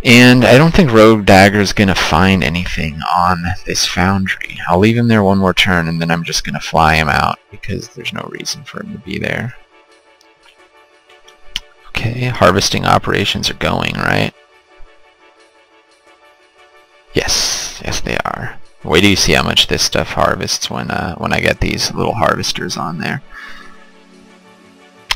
And I don't think Rogue Dagger's going to find anything on this foundry. I'll leave him there one more turn, and then I'm just going to fly him out, because there's no reason for him to be there. Okay, harvesting operations are going, right? Yes, yes they are. Wait till you see how much this stuff harvests when I get these little harvesters on there.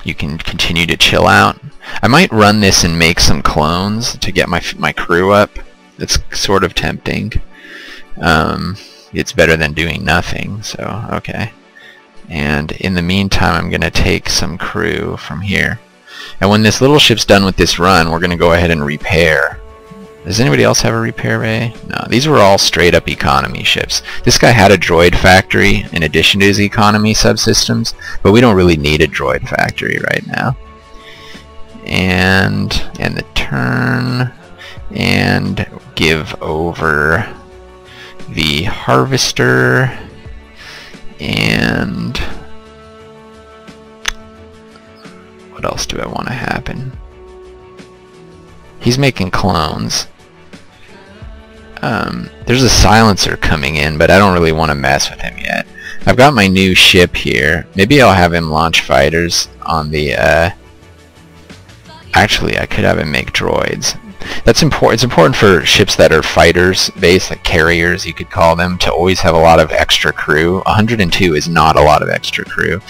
You can continue to chill out. I might run this and make some clones to get my crew up. It's sort of tempting. It's better than doing nothing, so okay. And in the meantime, I'm going to take some crew from here. And when this little ship's done with this run, we're going to go ahead and repair. Does anybody else have a repair bay? No, these were all straight up economy ships. This guy had a droid factory in addition to his economy subsystems, but we don't really need a droid factory right now. And the turn, and give over the harvester, and what else do I want to happen? He's making clones. There's a silencer coming in, but I don't really want to mess with him yet. I've got my new ship here. Maybe I'll have him launch fighters on the... Actually, I could have him make droids. That's important. It's important for ships that are fighters based, like carriers you could call them, to always have a lot of extra crew. 102 is not a lot of extra crew.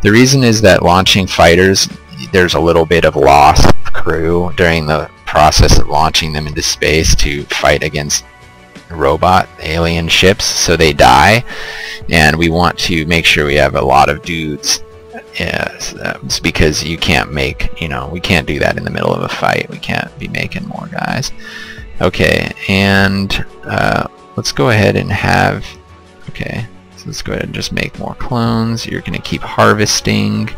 The reason is that launching fighters, there's a little bit of loss of crew during the process of launching them into space to fight against robot alien ships, so they die, and we want to make sure we have a lot of dudes. It's because you can't make, we can't do that in the middle of a fight. We can't be making more guys. Okay, and let's go ahead and have, okay, so let's go ahead and just make more clones. You're going to keep harvesting.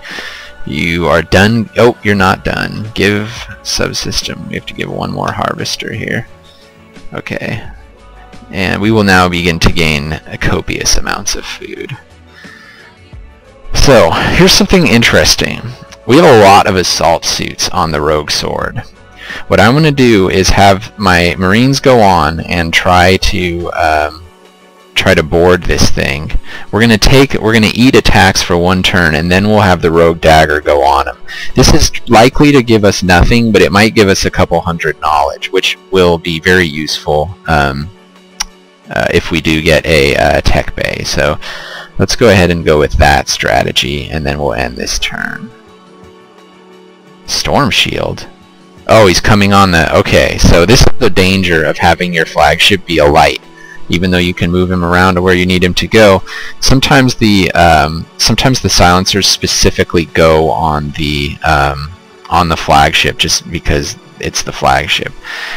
You are done. Oh, you're not done. Give subsystem. We have to give one more harvester here. Okay. And we will now begin to gain copious amounts of food. So, here's something interesting. We have a lot of assault suits on the Rogue Sword. What I'm going to do is have my Marines go on and try to board this thing. We're going to eat attacks for one turn, and then we'll have the Rogue Dagger go on them. This is likely to give us nothing, but it might give us a couple hundred knowledge, which will be very useful if we do get a tech bay. So let's go ahead and go with that strategy, and then we'll end this turn. Storm Shield. Oh, he's coming on the... Okay, so this is the danger of having your flagship be a light. Even though you can move him around to where you need him to go, sometimes the silencers specifically go on the flagship just because it's the flagship.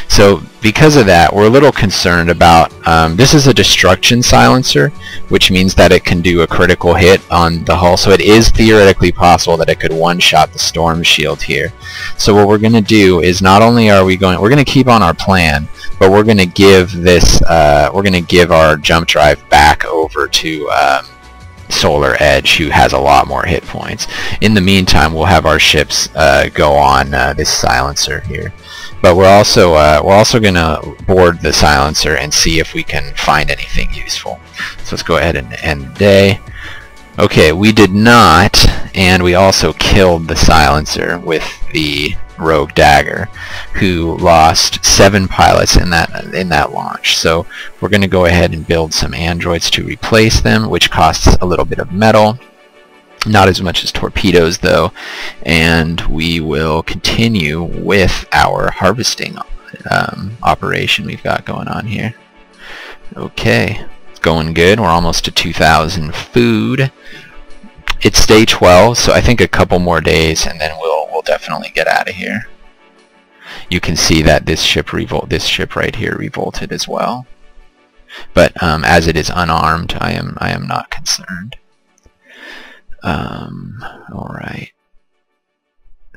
So because of that, we're a little concerned about, this is a destruction silencer, which means that it can do a critical hit on the hull, so it is theoretically possible that it could one-shot the storm shield here. So what we're going to do is, not only are we're going to keep on our plan, but we're going to give this, we're going to give our jump drive back over to Solar Edge, who has a lot more hit points. In the meantime, we'll have our ships go on this silencer here, but we're also going to board the silencer and see if we can find anything useful. So let's go ahead and end the day. Okay, we did not, and we also killed the silencer with the Rogue Dagger, who lost 7 pilots in that launch. So we're going to go ahead and build some androids to replace them, which costs a little bit of metal, not as much as torpedoes though, and we will continue with our harvesting operation we've got going on here. Okay, it's going good. We're almost to 2,000 food. It's day 12, so I think a couple more days, and then we'll definitely get out of here. You can see that this ship right here revolted as well. But as it is unarmed, I am not concerned. All right.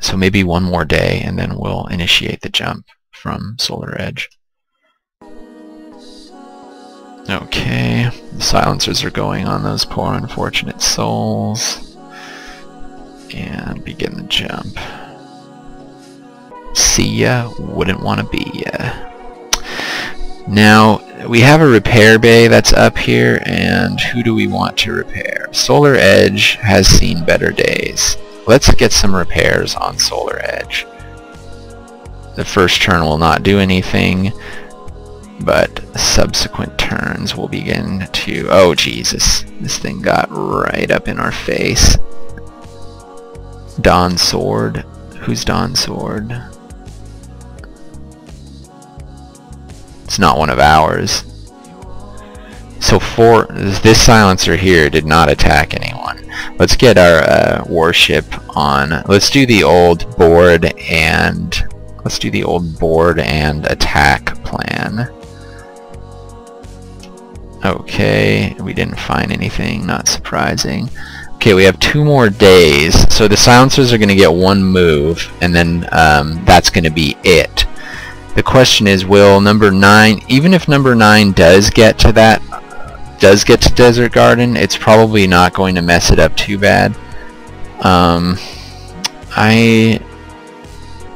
So maybe one more day, and then we'll initiate the jump from Solar Edge. Okay, the silencers are going on those poor unfortunate souls. And begin the jump. See ya, wouldn't want to be ya. Now, we have a repair bay that's up here, and who do we want to repair? Solar Edge has seen better days. Let's get some repairs on Solar Edge. The first turn will not do anything, but subsequent turns will begin to... Oh, Jesus. This thing got right up in our face. Dawn Sword. Who's Dawn Sword? It's not one of ours. So this silencer here did not attack anyone. Let's get our warship on. Let's do the old board and attack plan. Okay, we didn't find anything, not surprising. Okay, we have 2 more days, so the silencers are going to get 1 move, and then that's going to be it. The question is, will number 9, even if number 9 does get to Desert Garden, it's probably not going to mess it up too bad. I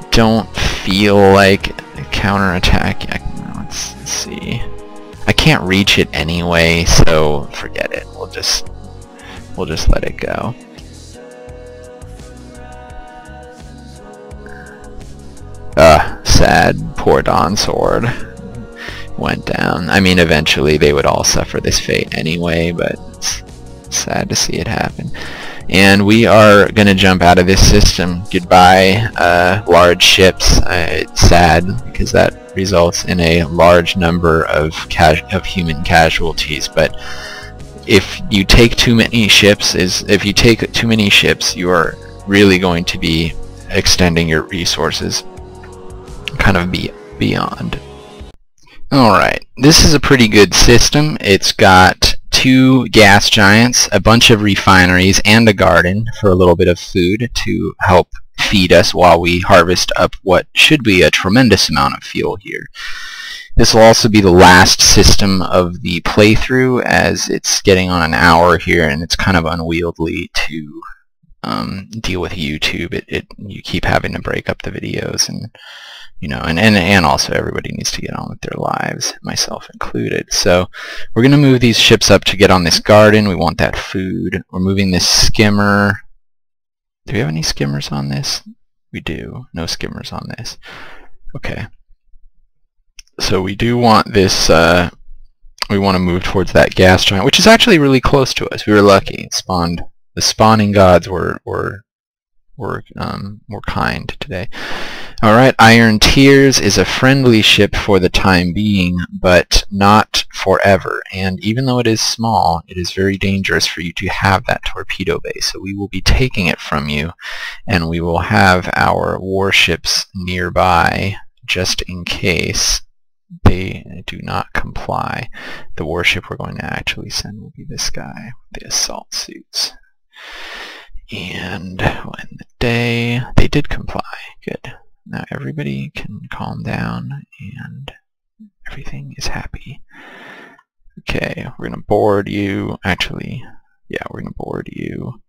don't feel like counterattack. Let's see. I can't reach it anyway, so forget it. We'll just let it go. Sad. Poor Dawn Sword went down. I mean, eventually they would all suffer this fate anyway, but it's sad to see it happen. And we are going to jump out of this system. Goodbye, large ships. It's sad because that results in a large number of human casualties. But if you take too many ships, you are really going to be extending your resources kind of beyond. Alright, this is a pretty good system. It's got 2 gas giants, a bunch of refineries, and a garden for a little bit of food to help feed us while we harvest up what should be a tremendous amount of fuel here. This will also be the last system of the playthrough, as it's getting on an hour here and it's kind of unwieldy to deal with YouTube. You keep having to break up the videos, and and also everybody needs to get on with their lives, myself included. So we're going to move these ships up to get on this garden. We want that food. We're moving this skimmer. Do we have any skimmers on this? We do. No skimmers on this. Okay. So we do want this, we want to move towards that gas giant, which is actually really close to us. We were lucky. It spawned. The spawning gods were kind today. Alright, Iron Tears is a friendly ship for the time being, but not forever. And even though it is small, it is very dangerous for you to have that torpedo base. So we will be taking it from you, and we will have our warships nearby just in case they do not comply. The warship we're going to actually send will be this guy with the assault suits. And when they did comply. Good. Now everybody can calm down and everything is happy. Okay, we're going to board you. Actually, yeah, we're going to board you.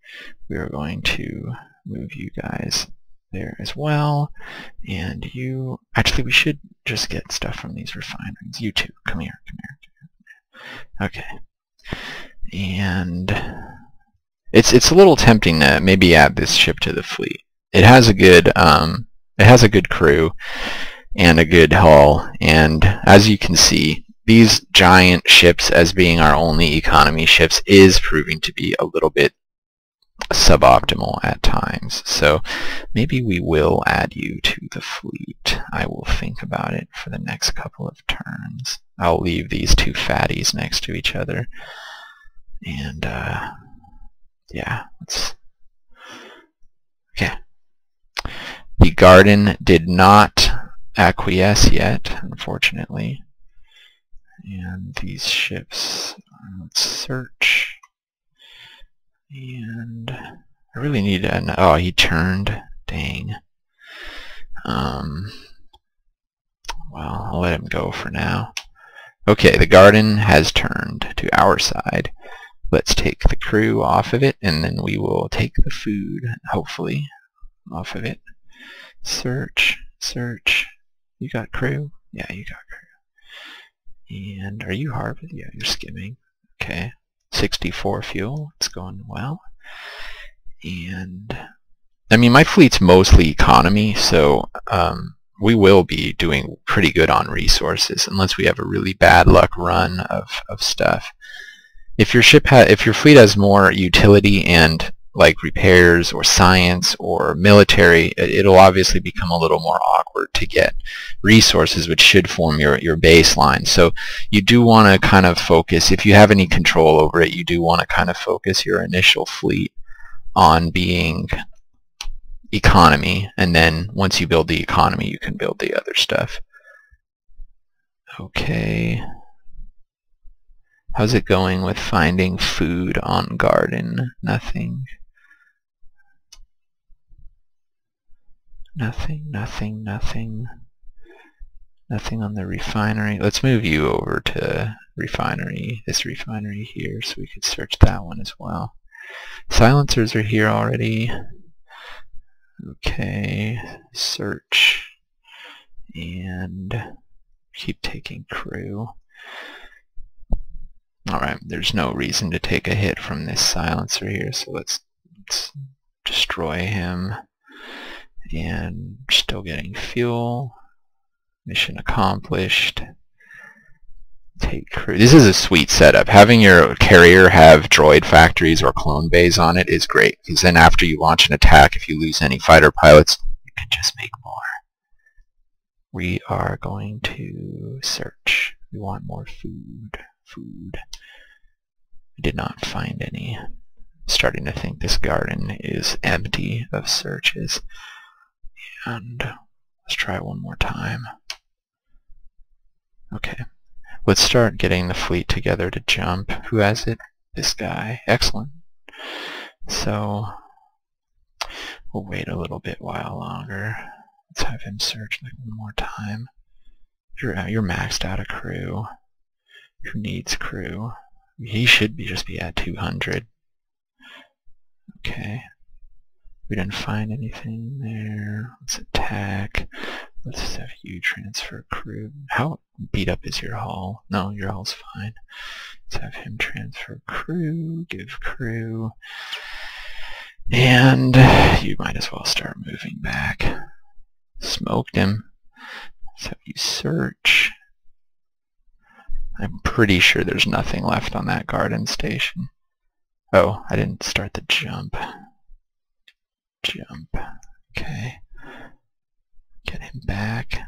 We are going to move you guys there as well. And you... Actually, we should just get stuff from these refineries. You two, come here, come here. Okay. And... It's a little tempting to maybe add this ship to the fleet. It has a good crew and a good hull, and as you can see, these giant ships as being our only economy ships is proving to be a little bit suboptimal at times. So maybe we will add you to the fleet. I will think about it for the next couple of turns. I'll leave these 2 fatties next to each other, and yeah, let's... Okay. The garden did not acquiesce yet, unfortunately. And these ships, let's search. And I really need an... Oh, he turned. Dang. Well, I'll let him go for now. Okay, the garden has turned to our side. Let's take the crew off of it, and then we will take the food, hopefully, off of it. Search, search. You got crew? Yeah, you got crew. And are you harvesting? Yeah, you're skimming. Okay. 64 fuel. It's going well. And I mean, my fleet's mostly economy, so we will be doing pretty good on resources unless we have a really bad luck run of stuff. If your fleet has more utility and like repairs or science or military, it'll obviously become a little more awkward to get resources, which should form your baseline. So you do want to kind of focus, if you have any control over it, you do want to kind of focus your initial fleet on being economy, and then once you build the economy, you can build the other stuff. Okay. How's it going with finding food on garden? Nothing. Nothing on the refinery. Let's move you over to refinery, this refinery here, so we could search that one as well. Silencers are here already. Okay, search, and keep taking crew. Alright, there's no reason to take a hit from this silencer here, so let's destroy him. And still getting fuel. Mission accomplished. Take crew. This is a sweet setup. Having your carrier have droid factories or clone bays on it is great, because then after you launch an attack, if you lose any fighter pilots, you can just make more. We are going to search. We want more food. We did not find any. I'm starting to think this garden is empty of searches. And let's try one more time. Okay. Let's start getting the fleet together to jump. Who has it? This guy. Excellent. So we'll wait a little bit while longer. Let's have him search like one more time. You're maxed out of crew. Who needs crew? He should just be at 200. Okay. We didn't find anything there. Let's attack. Let's have you transfer crew. How beat up is your hull? No, your hull's fine. Let's have him transfer crew, give crew. And you might as well start moving back. Smoked him. Let's have you search. I'm pretty sure there's nothing left on that garden station. Oh, I didn't start the jump. Okay. Get him back.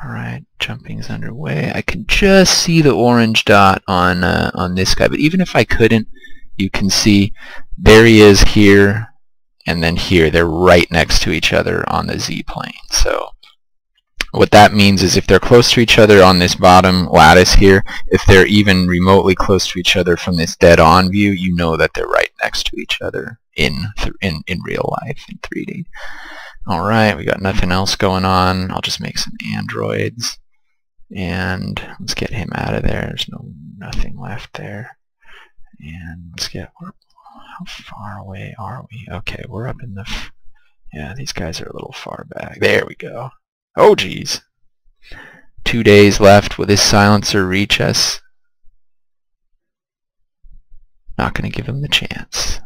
Alright, jumping's underway. I can just see the orange dot on this guy, but even if I couldn't, you can see there he is here, and then here. They're right next to each other on the Z-plane. So what that means is if they're close to each other on this bottom lattice here, if they're even remotely close to each other from this dead-on view, you know that they're right next to each other in real life, in 3D. Alright, we got nothing else going on. I'll just make some androids. And let's get him out of there. There's nothing left there. And let's get... How far away are we? Okay, we're up in the... Yeah, these guys are a little far back. There we go. Oh, geez. 2 days left. Will this silencer reach us? Not going to give him the chance.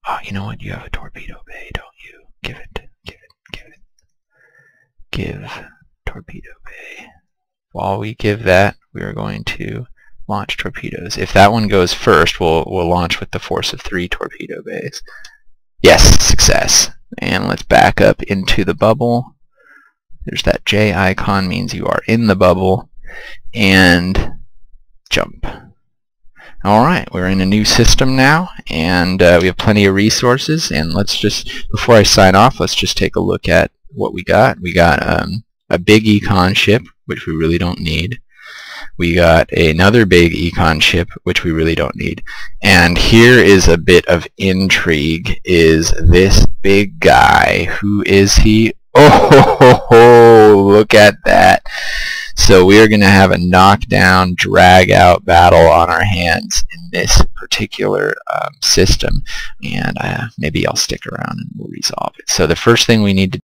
Oh, you know what? You have a torpedo bay, don't you? Give it. Give torpedo bay. While we give that, we are going to launch torpedoes. If that one goes first, we'll launch with the force of 3 torpedo bays. Yes, success. And let's back up into the bubble. There's that J icon, means you are in the bubble. And jump. Alright, we're in a new system now, and we have plenty of resources, and let's just, before I sign off, let's just take a look at what we got. We got a big econ ship, which we really don't need. We got another big econ ship, which we really don't need. And here is a bit of intrigue, is this big guy. Who is he? Oh, look at that. So we are going to have a knockdown, drag-out battle on our hands in this particular system. And maybe I'll stick around and we'll resolve it. So the first thing we need to